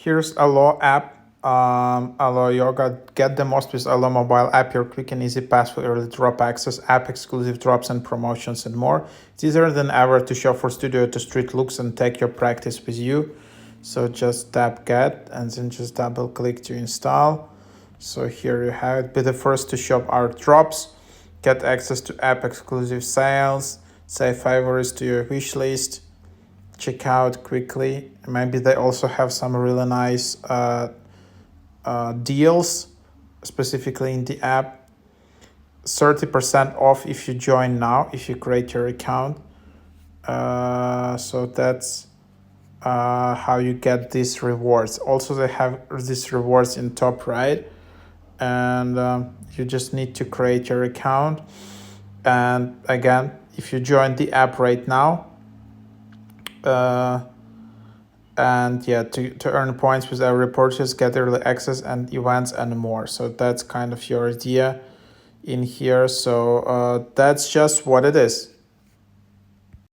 Here's Alo App. Alo Yoga. Get the most with Alo mobile app. Your quick and easy path for early drop access, app exclusive drops and promotions, and more. It's easier than ever to shop for studio to street looks and take your practice with you. So just tap get and then just double click to install. So here you have it. Be the first to shop our drops. Get access to app exclusive sales. Save favorites to your wish list. Check out quickly. Maybe they also have some really nice deals, specifically in the app. 30% off if you join now, if you create your account. So that's how you get these rewards. Also, they have these rewards in top right, and you just need to create your account. And again, if you join the app right now, and yeah, to earn points with every purchase, get early access and events and more. So that's kind of your idea in here. So that's just what it is.